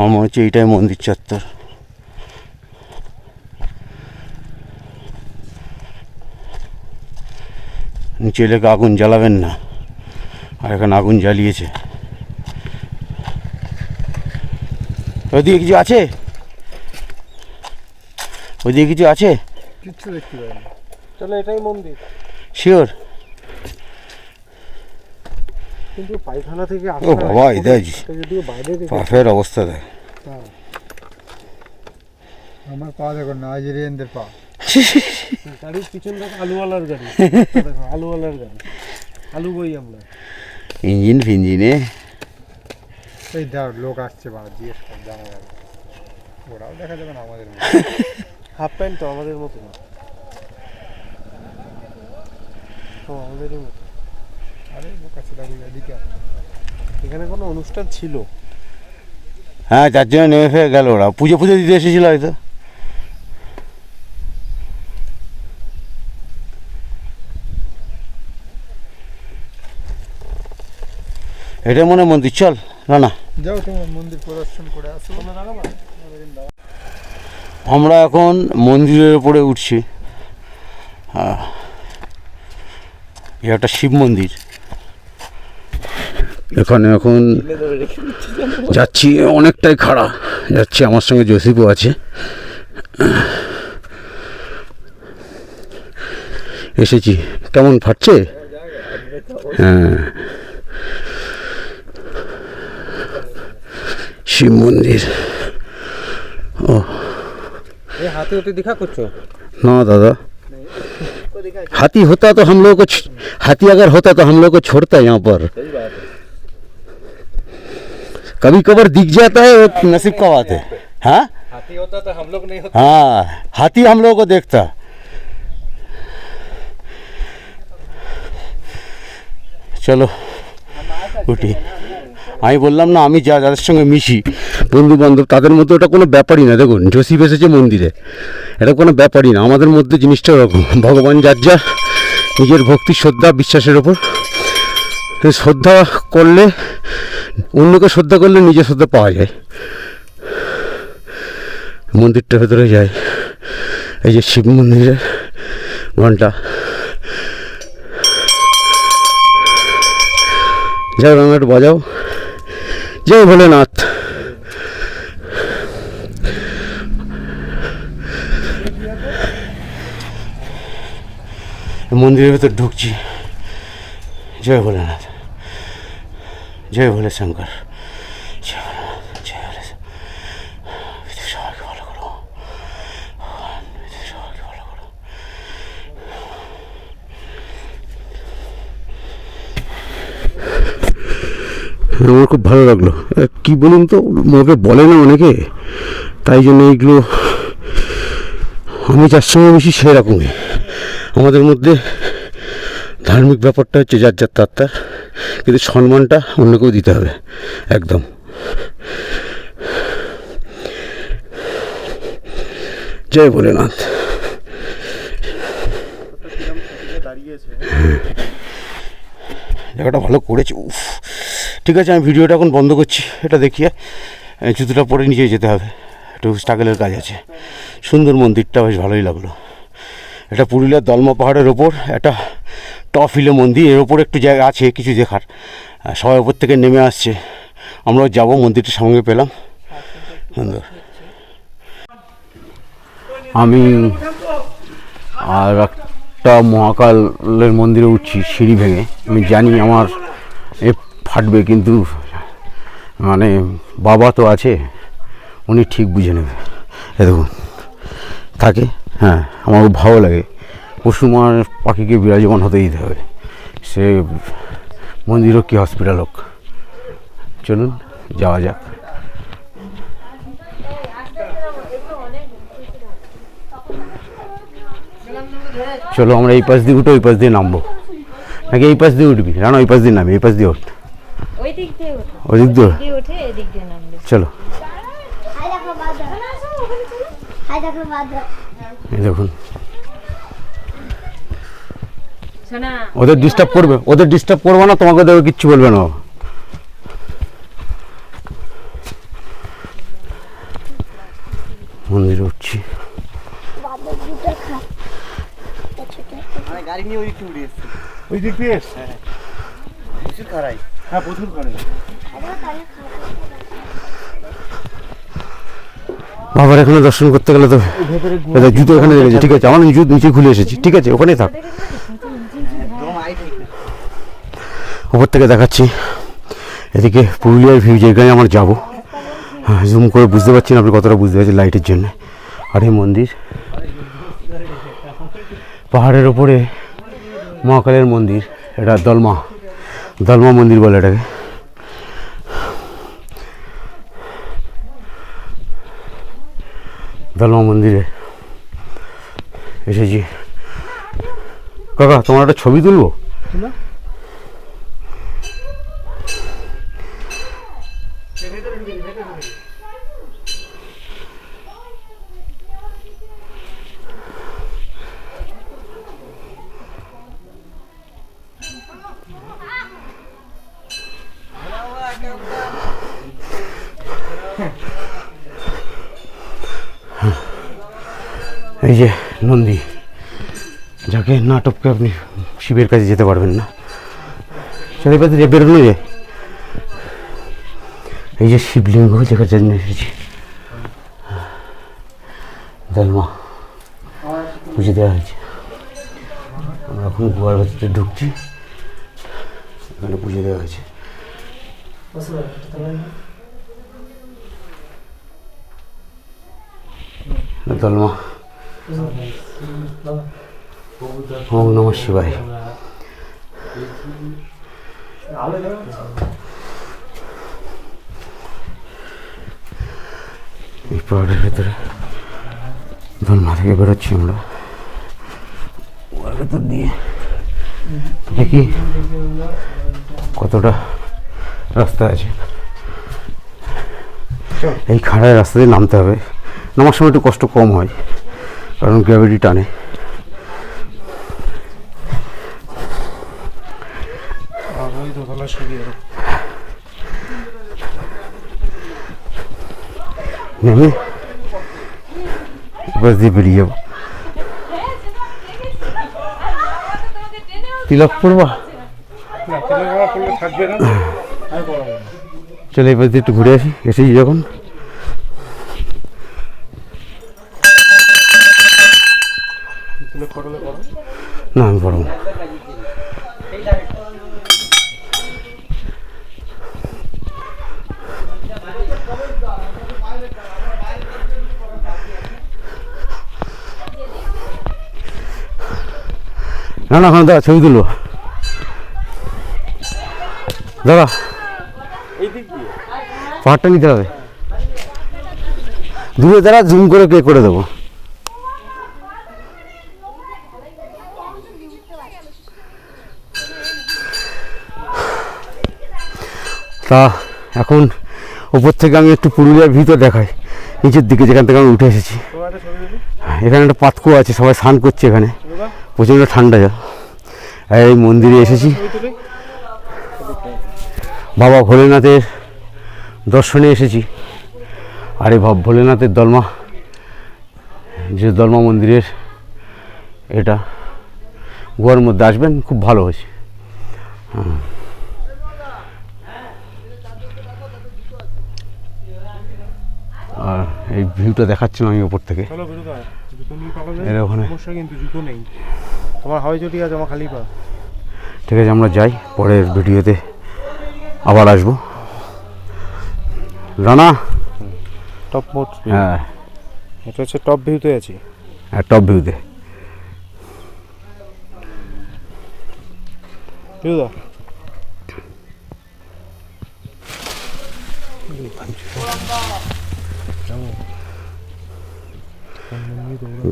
আমার মনে হচ্ছে এইটাই মন্দির চত্বর। নিচে লেখা আগুন জ্বালাবেন না, আর এখানে আগুন জ্বালিয়েছে। ওইদিকে কিছু আছে? ওইদিকে কিছু আছে? কিচ্ছু দেখতে পাই না। চলো এটাই মন্দির। শিওর? কিন্তু পায়খানা থেকে ও বাবা, এটা যদিও বাইরে থেকে পাফের অবস্থা দেখ। আমার পা দেখো, নাইজেরিয়ানদের পা। গাড়ির পিছন দেখো, আলুওয়ালার গাড়ি। দেখো আলুওয়ালার গাড়ি, আলু বই আমরা। ইঞ্জিন ফিঞ্জিনে এই দেখ লোক আসছে, বা জিজ্ঞেস কর, জানা যাবে। ওরাও দেখা যাবে না আমাদের মতো। হাফ প্যান্ট তো আমাদের মতো না, তো আমাদেরই মতো। আরে লোক আছে দেখো এদিকে। এখানে কোনো অনুষ্ঠান ছিল? হ্যাঁ, যার জন্য নেমে ফেলে গেল ওরা। পুজো পুজো দিতে এসেছিল হয়তো। এটা মনে হয় মন্দির। চল না না, যাও তোমার মন্দির প্রদর্শন করে আসো। আমরা এখন মন্দিরের উপরে উঠছি। এটা একটা শিব মন্দির। এখানে এখন যাচ্ছি, অনেকটাই খাড়া যাচ্ছি। আমার সঙ্গে জসিপও আছে। এসেছি। কেমন ফাটছে? হ্যাঁ, শিব মন্দির। ও हाथी होते दिखा कुछ? ना दादा, हाथी होता तो हम लोग को हाथी अगर होता तो हम लोग को छोड़ता है यहाँ पर। कभी कभार दिख जाता है, वो नसीब का बात है। हाँ, हाथी होता तो हम लोग नहीं होते। हाँ, हाथी हम लोगों को देखता। চলো উঠি। আমি বললাম না, আমি যাদের সঙ্গে মিশি, বন্ধু বান্ধব, তাদের মধ্যে ওটা কোনো ব্যাপারই না। দেখুন, জসিপ এসেছে মন্দিরে, এটা কোনো ব্যাপারই না। আমাদের মধ্যে জিনিসটা ওরকম। ভগবান যার যা নিজের ভক্তি, শ্রদ্ধা, বিশ্বাসের ওপর। শ্রদ্ধা করলে, অন্যকে শ্রদ্ধা করলে নিজের শ্রদ্ধা পাওয়া যায়। মন্দিরটার ভেতরে যায়, এই যে শিব মন্দিরের ঘন্টা। যাও রাঙা, একটু বাজাও। জয় ভোলেনাথ। মন্দিরের ভেতর ঢুকছি। জয় ভোলেনাথ, জয় ভোলে শঙ্কর, জয় ভোলেনাথ, জয় ভোলে। সবাইকে ভালো করো, সবাইকে ভালো করো। আমার খুব ভালো লাগলো। কি বলুন তো, মুখে বলে না অনেকে, তাই জন্য এইগুলো আমি যার সঙ্গে বেশি সেরকমই। আমাদের মধ্যে ধার্মিক ব্যাপারটা হচ্ছে যার যার তার, কিন্তু সম্মানটা অন্যকেও দিতে হবে একদম। জয় ভোলেনাথ। জায়গাটা ভালো করেছে। উফ, ঠিক আছে, আমি ভিডিওটা এখন বন্ধ করছি। এটা দেখিয়ে জুতোটা পরে নিচে যেতে হবে, একটু স্ট্রাগলের কাজ আছে। সুন্দর মন্দিরটা, বেশ ভালোই লাগলো। এটা পুরুলিয়ার দলমা পাহাড়ের ওপর একটা টপ হিলে মন্দির। এর ওপর একটু জায়গা আছে কিছু দেখার। সবাই ওপর থেকে নেমে আসছে, আমরাও যাবো। মন্দিরটা সঙ্গে পেলাম, সুন্দর। আমি আর একটা মহাকালের মন্দিরে উঠছি সিঁড়ি ভেঙে। আমি জানি আমার এ ফাটবে, কিন্তু মানে বাবা তো আছে, উনি ঠিক বুঝে নেবে। এ দেখুন থাকে। হ্যাঁ, আমার খুব ভালো লাগে। পশুমার পাখিকে বিরাজমান হতে দিতে হবে, সে মন্দির হোক কি হসপিটাল হোক। চলুন যাওয়া যাক। চলো আমরা এই পাশ দিয়ে উঠে ওই পাশ দিয়ে নামবো, নাকি এই পাশ দিয়ে উঠবি? রানা ওই পাশ দিয়ে নামবি, এই পাশ দিয়ে ওঠ। ওই দিক দিয়ে উঠে এদিক দিয়ে নামবে। চলো। এই দেখুন, ওদের ডিস্টার্ব করবে, ওদের ডিস্টার্ব করবে না, তোমাকে দেবে, কিচ্ছু বলবে না। মন্দিরে উঠছি। গাড়ি নিয়ে ওই দিক উড়ে এসছে। ওই দিক দিয়ে এসছে? প্রচুর খারাই। হ্যাঁ প্রচুর করে। বাবার এখানে দর্শন করতে গেলে তো জুতো এখানে রেখেছে, ঠিক আছে, আমার জুতো নিচে খুলে এসেছি, ঠিক আছে, ওখানেই থাক। উপর থেকে দেখাচ্ছি এদিকে পুরুলিয়ার ভিউ, যেখানে আমার যাবো। হ্যাঁ, জুম করে বুঝতে পারছি না আপনি কতটা বুঝতে পারছেন লাইটের জন্য। আর এই মন্দির পাহাড়ের ওপরে মহাকালের মন্দির, এটা দলমা মন্দির বলে এটাকে। দলমা মন্দিরে এসেছি। কাকা তোমার একটা ছবি তুলবো? এই যে নন্দী, যাকে না টপকে আপনি শিবের কাছে যেতে পারবেন না। সেটাই পাশে যে বেরোনো যায়। এই যে শিবলিঙ্গ, যেখানে জন্য এসেছি, দলমা পুজো দেওয়া হয়েছে। আমরা এখন গুহার ভেতরে ঢুকছি, এখানে পুজো দেওয়া হয়েছে। দলমা ওম নমঃ শিবায়। এই পাহাড়ের ভেতরে দলমা থেকে বেরোচ্ছি আমরা, ওর ভেতর দিয়ে দেখি কতটা রাস্তা আছে। এই খাড়ায় রাস্তা দিয়ে নামতে হবে। নামার সময় একটু কষ্ট কম হয়, কারণ গ্র্যাভিটি টানে। নেমে বাস দিয়ে বেরিয়ে যাবো। তিলক পড়বা? থাকবে না, চলো এবার দিয়ে একটু ঘুরে আসি, এসেছি যখন। না আমি পড়ব না। না না ওখানে দাদা ছবি তুলবো। দাদা পাহাড়টা নিতে হবে, দূরে দাঁড়া, জুম করে ক্লিক করে দেবো। তা এখন ওপর থেকে আমি একটু পুরুলিয়ার ভিতর দেখাই, নিচের দিকে যেখান থেকে আমি উঠে এসেছি। এখানে একটা পাতকুয়া আছে, সবাই স্নান করছে এখানে, প্রচণ্ড ঠান্ডা জল। এই মন্দিরে এসেছি, বাবা ভোলেনাথের দর্শনে এসেছি। আর এই ভোলেনাথের দলমা, যে দলমা মন্দিরের এটা, গোয়ার মধ্যে আসবেন, খুব ভালো হয়েছে। আর এই ভিউটা দেখাচ্ছিলাম আমি ওপর থেকে। এর ওখানে কিন্তু জুতো নেই তোমার, হয় যদি আজ আমার খালি পা। ঠিক আছে, আমরা যাই, পরের ভিডিওতে আবার আসবো। রানা টপ মোড, হ্যাঁ এটা হচ্ছে টপ ভিউতে আছি। হ্যাঁ টপ ভিউতে।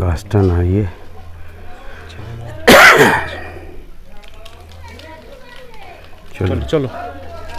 গাছটা নাড়িয়ে চলো চলো।